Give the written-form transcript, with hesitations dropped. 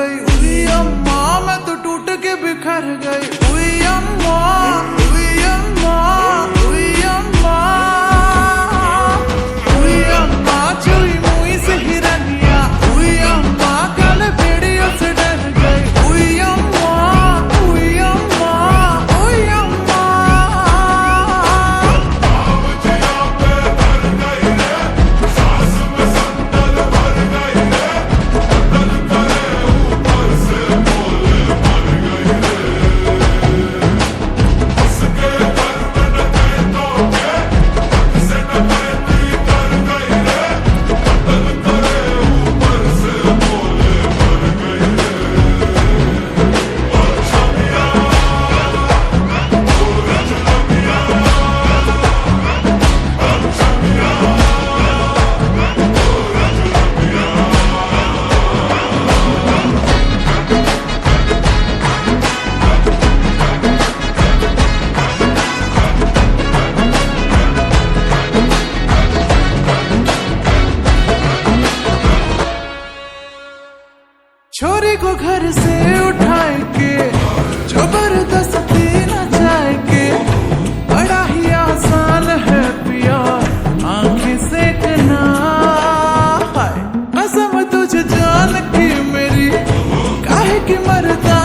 गई। उई अम्मा मैं तो टूट के बिखर गई। उई अम्मा, उई अम्मा, उई अम्मा, उई अम्मा चुई मुई से हिरनिया। उई अम्मा कल भेड़ियों से डर गई। उई अम्मा, उई अम्मा, उई अम्मा। छोरी को घर से उठाए के जबरदस्ती नचाए के, बड़ा ही आसान है पिया आंखें सेकना। हाय कसम तुझे जान की मेरी, काहे की मरता